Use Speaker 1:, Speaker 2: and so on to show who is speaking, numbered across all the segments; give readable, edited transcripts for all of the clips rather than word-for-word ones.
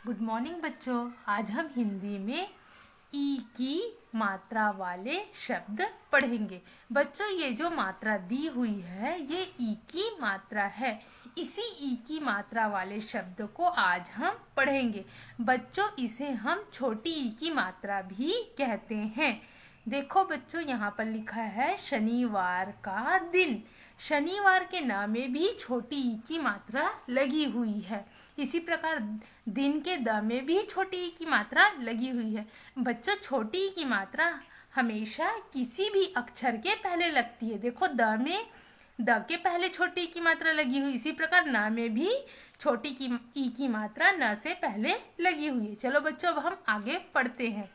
Speaker 1: Good morning बच्चों। आज हम हिंदी में ई की मात्रा वाले शब्द पढ़ेंगे। बच्चों, ये जो मात्रा दी हुई है ये ई की मात्रा है। इसी ई की मात्रा वाले शब्द को आज हम पढ़ेंगे। बच्चों, इसे हम छोटी ई की मात्रा भी कहते हैं। देखो बच्चों, यहाँ पर लिखा है शनिवार का दिन। शनिवार के नाम में भी छोटी ई की मात्रा लगी हुई है। इसी प्रकार दिन के द में भी छोटी ई की मात्रा लगी हुई है। बच्चों, छोटी ई की मात्रा हमेशा किसी भी अक्षर के पहले लगती है। देखो, द के पहले छोटी ई की मात्रा लगी हुई, इसी प्रकार न में भी छोटी ई की मात्रा न से पहले लगी हुई है। चलो बच्चों, अब हम आगे पढ़ते हैं।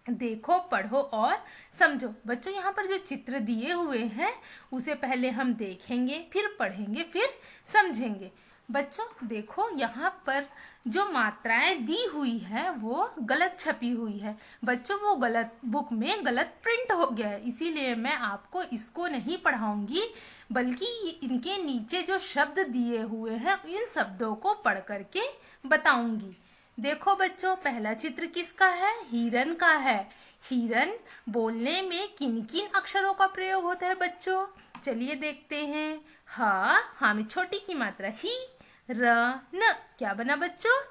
Speaker 1: देखो, पढ़ो और समझो। बच्चों, यहाँ पर जो चित्र दिए हुए हैं उसे पहले हम देखेंगे, फिर पढ़ेंगे, फिर समझेंगे। बच्चों देखो, यहाँ पर जो मात्राएं दी हुई है वो गलत छपी हुई है। बच्चों, वो गलत बुक में गलत प्रिंट हो गया है, इसीलिए मैं आपको इसको नहीं पढ़ाऊंगी, बल्कि इनके नीचे जो शब्द दिए हुए हैं इन शब्दों को पढ़ करके बताऊंगी। देखो बच्चों, पहला चित्र किसका है? हिरन का है। हिरन बोलने में किन किन अक्षरों का प्रयोग होता है बच्चों? चलिए देखते हैं। हा में छोटी की मात्रा ही, र न, क्या बना बच्चों?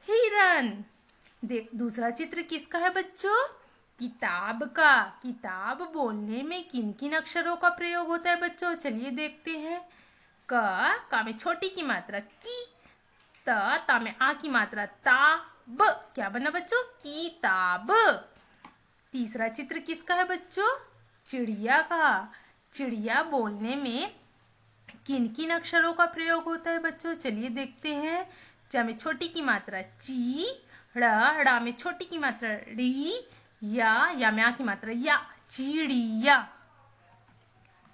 Speaker 1: हिरन। दूसरा चित्र किसका है बच्चों? किताब का। किताब बोलने में किन किन अक्षरों का प्रयोग होता है बच्चों? चलिए देखते हैं। का में छोटी की मात्रा की, ता में आ की मात्रा ता, ब, क्या बना बच्चों? किताब। तीसरा चित्र किसका है बच्चों? चिड़िया का। चिड़िया बोलने में किन किन अक्षरों का प्रयोग होता है बच्चों? चलिए देखते हैं। च में छोटी की मात्रा ची, ड़ा में छोटी की मात्रा ड़ी, या में आ की मात्रा या, चिड़िया।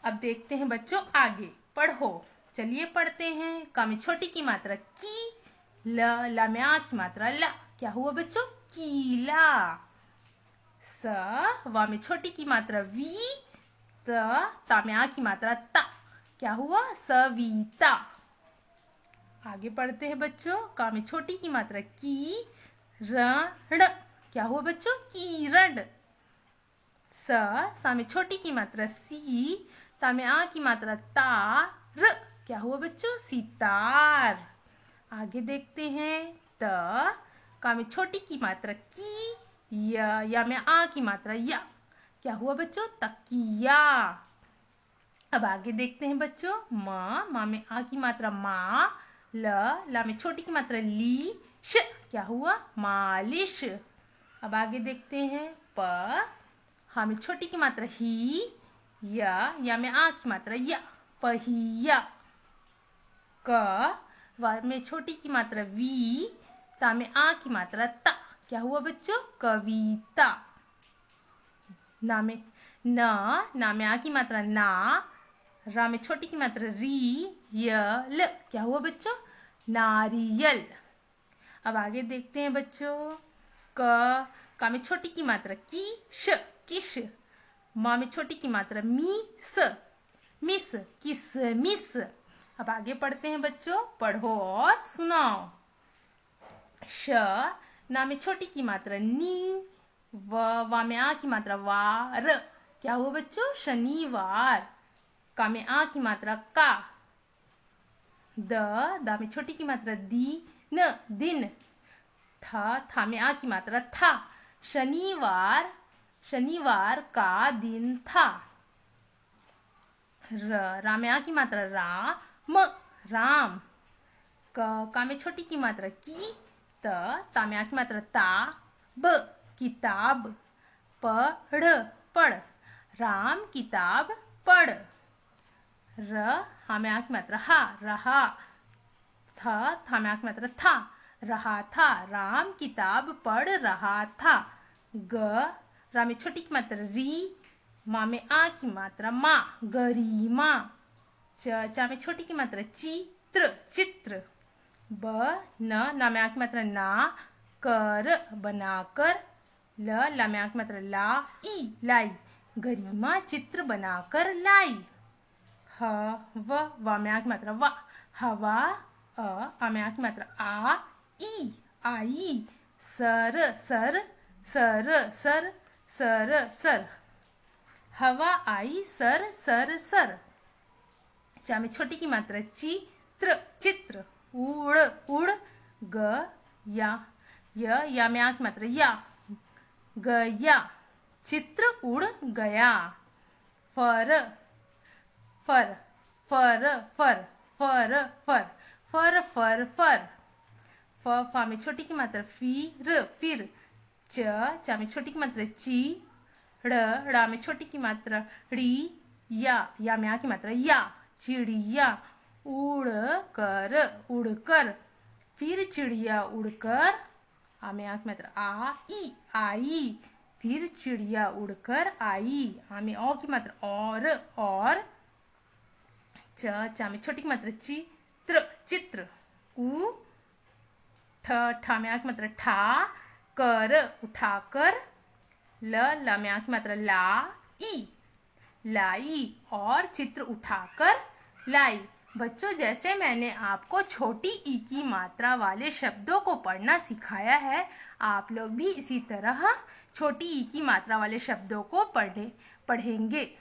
Speaker 1: अब देखते हैं बच्चों आगे, पढ़ो। चलिए पढ़ते हैं। का में छोटी की मात्रा की, ला में आ की मात्रा ला, क्या हुआ बच्चों? कीला। वा में छोटी की मात्रा वी, ता में आ की मात्रा ता, क्या हुआ? सविता। आगे पढ़ते हैं बच्चों। का में छोटी की मात्रा की, रण, क्या हुआ बच्चों? किरण। सा में छोटी की मात्रा सी, ता में आ की मात्रा तार, क्या हुआ बच्चों? सितार। आगे देखते हैं। का में छोटी की मात्रा की, या में आ की मात्रा या, क्या हुआ बच्चों? तकिया। अब आगे देखते हैं बच्चों। माँ में आ की मात्रा मा, ला में छोटी की मात्रा ली, श, क्या हुआ? मालिश। अब आगे देखते हैं। हा में छोटी की मात्रा ही, या में आ की मात्रा या, पहिया। वा में छोटी की मात्रा वी, ता में आ की मात्रा ता, क्या हुआ बच्चों? कविता। ना में आ की मात्रा ना, रा में छोटी की मात्रा री, ल, क्या हुआ बच्चों? नारियल। अब आगे देखते हैं बच्चों। का में छोटी की मात्रा की, श, किश। माँ में छोटी की मात्रा मी, स, मिस, किसमिस। अब आगे पढ़ते हैं बच्चों, पढ़ो और सुनाओ। श, ना में छोटी की मात्रा नी, वा में आ की मात्रा वार, क्या हुआ बच्चों? शनिवार। का में आ की मात्रा का, दा में छोटी की मात्रा दी, न, दिन। था में आ की मात्रा था, शनिवार का दिन था। रा में आ की मात्रा राम, राम। का में छोटी की मात्रा की, ता में आ की मात्रा ता, ब, किताब। पढ़, राम किताब पढ़। हा में आ की मात्रा हा, रहा। था में आ की मात्रा था, रहा था, राम किताब पढ़ रहा था। रा में छोटी की मात्रा री, माँ में आ की मात्रा माँ, गरिमा। चा में छोटी की मात्रा चित्र। ना में आ की मात्रा ना, कर, बनाकर। ला में आ की मात्रा लाई, गरिमा चित्र बनाकर लाई। वा में आ की मात्रा वा, हवा। आ में आ की मात्रा आ, आई sir sir sir sir sir sir. हवा आई सर सर सर। चा में छोटी की मात्रा चित्र चित्र। उड़ उड़ ग या में आ की मात्रा या गया। चित्र उड़ गया। फर फर फर फर फर फर फर फर फर। फा में छोटी की मात्रा फिर। चा में छोटी की मात्रा ची। ड़ा में छोटी की मात्रा ड़ी। या में आ की मात्रा या चिड़िया। उड़कर फिर चिड़िया उड़कर। आ में आ की मात्रा आई। फिर चिड़िया उड़कर आई। आ में ओ की मात्रा और। चा में छोटी की मात्रा चित्र। ठा में आ की मात्रा ठा कर उठाकर। ला में आ की मात्रा लाई और चित्र उठाकर लाई। बच्चों, जैसे मैंने आपको छोटी ई की मात्रा वाले शब्दों को पढ़ना सिखाया है, आप लोग भी इसी तरह छोटी ई की मात्रा वाले शब्दों को पढ़ेंगे।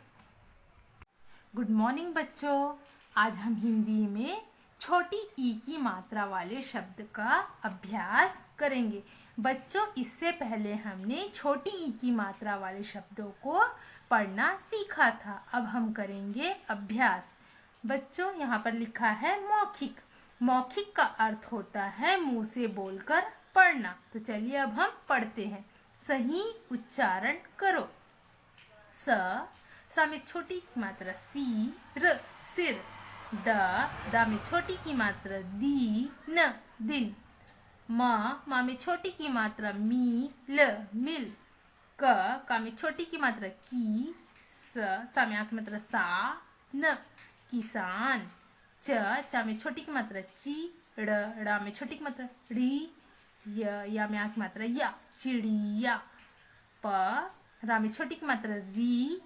Speaker 1: गुड मॉर्निंग बच्चों। आज हम हिंदी में छोटी ई की मात्रा वाले शब्द का अभ्यास करेंगे। बच्चों, इससे पहले हमने छोटी ई की मात्रा वाले शब्दों को पढ़ना सीखा था। अब हम करेंगे अभ्यास। बच्चों, यहाँ पर लिखा है मौखिक। मौखिक का अर्थ होता है मुंह से बोलकर पढ़ना। तो चलिए अब हम पढ़ते हैं। सही उच्चारण करो। सा में छोटी की मात्रा सिर। दा में छोटी की मात्रा दिन। मा में छोटी की मात्रा मिल। का में छोटी की मात्रा की। सा में आ की मात्रा सान किसान। चा में छोटी की मात्रा ची। ड़ा में छोटी की मात्रा ड़ी। या में आ की मात्रा या चिड़िया। रा में छोटी की मात्रा री।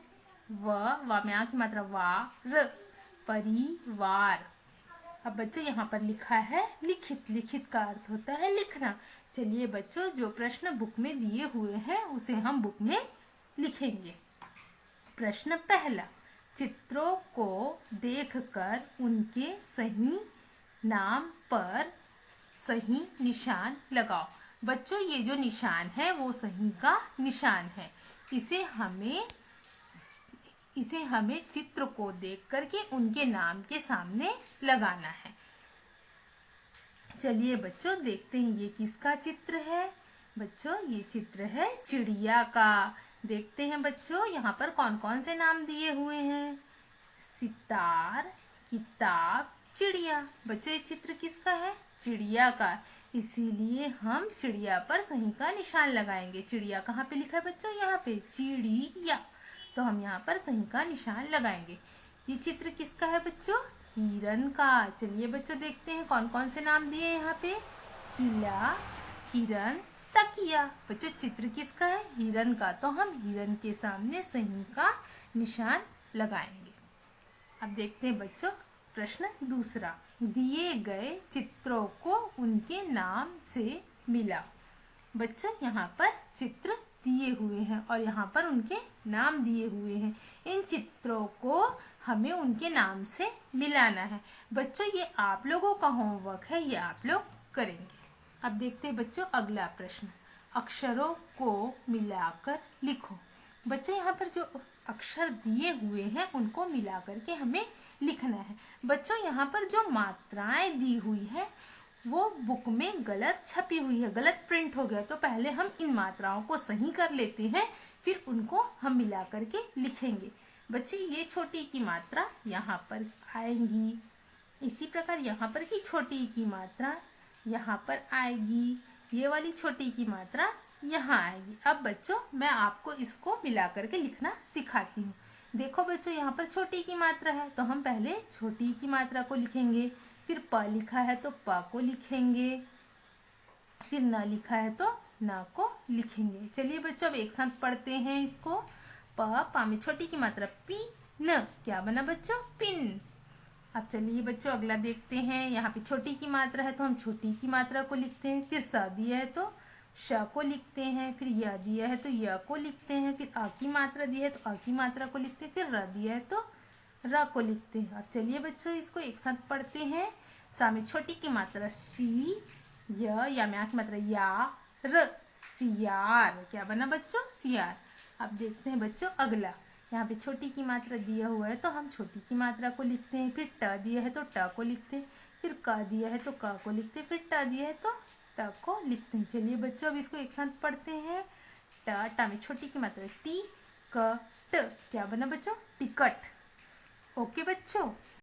Speaker 1: वा में आ की मात्रा वार परिवार। अब बच्चों, यहाँ पर लिखा है लिखित। लिखित का अर्थ होता है लिखना। चलिए बच्चों, जो प्रश्न बुक में दिए हुए हैं उसे हम बुक में लिखेंगे। प्रश्न पहला, चित्रों को देखकर उनके सही नाम पर सही निशान लगाओ। बच्चों, ये जो निशान है वो सही का निशान है। इसे हमें चित्र को देख करके उनके नाम के सामने लगाना है। चलिए बच्चों, देखते हैं ये किसका चित्र है। बच्चों, ये चित्र है चिड़िया का। देखते हैं बच्चों, यहाँ पर कौन कौन से नाम दिए हुए हैं। सितार, किताब, चिड़िया। बच्चों, ये चित्र किसका है? चिड़िया का। इसीलिए हम चिड़िया पर सही का निशान लगाएंगे। चिड़िया कहाँ पे लिखा है बच्चों? यहाँ पे चिड़िया। तो हम यहाँ पर सही का निशान लगाएंगे। ये चित्र किसका है बच्चों? हिरन का। चलिए बच्चों, देखते हैं कौन कौन से नाम दिए यहाँ पे। किला, हिरन, तकिया। बच्चों, चित्र किसका है? हिरन का। तो हम हिरन के सामने सही का निशान लगाएंगे। अब देखते हैं बच्चों प्रश्न दूसरा। दिए गए चित्रों को उनके नाम से मिलाओ। बच्चों, यहाँ पर चित्र दिए हुए हैं और यहाँ पर उनके नाम दिए हुए हैं। इन चित्रों को हमें उनके नाम से मिलाना है। बच्चों, ये आप लोगों का होमवर्क है, ये आप लोग करेंगे। अब देखते हैं बच्चों अगला प्रश्न। अक्षरों को मिलाकर लिखो। बच्चों, यहाँ पर जो अक्षर दिए हुए हैं उनको मिलाकर के हमें लिखना है। बच्चों, यहाँ पर जो मात्राएं दी हुई है वो बुक में गलत छपी हुई है, गलत प्रिंट हो गया। तो पहले हम इन मात्राओं को सही कर लेते हैं, फिर उनको हम मिला करके लिखेंगे। बच्चे, ये छोटी की मात्रा यहाँ पर आएंगी। इसी प्रकार यहाँ पर की छोटी की मात्रा यहाँ पर आएगी। ये वाली छोटी की मात्रा यहाँ आएगी। अब बच्चों, मैं आपको इसको मिला करके लिखना सिखाती हूँ। देखो बच्चों, यहाँ पर छोटी की मात्रा है तो हम पहले छोटी की मात्रा को लिखेंगे। फिर प लिखा है तो प को लिखेंगे। फिर न लिखा है तो न को लिखेंगे। चलिए बच्चों, अब एक साथ पढ़ते हैं इसको। प में छोटी की मात्रा पी न। क्या बना बच्चों? पिन। अब चलिए बच्चों अगला देखते हैं। यहाँ पे छोटी की मात्रा है तो हम छोटी की मात्रा को लिखते हैं, फिर स दिया है तो श को लिखते हैं, फिर य दिया है तो य को लिखते हैं, फिर आ की मात्रा दी है तो आ की मात्रा को लिखते हैं, फिर र दिया है तो र को लिखते हैं। अब चलिए बच्चों इसको एक साथ पढ़ते हैं। सामने छोटी की मात्रा सी, या में आ की मात्रा या, र, सियार। क्या बना बच्चों? सियार। अब देखते हैं बच्चों अगला। यहाँ पे छोटी की मात्रा दिया हुआ है तो हम छोटी की मात्रा को लिखते हैं, फिर ट दिया है तो ट को लिखते हैं, फिर क दिया है तो क को लिखते हैं, फिर ट दिया है तो ट को लिखते हैं। चलिए बच्चों अब इसको एक साथ पढ़ते हैं। ट में छोटी की मात्रा टी, क, ट। क्या बना बच्चों? टिकट। ओके बच्चों।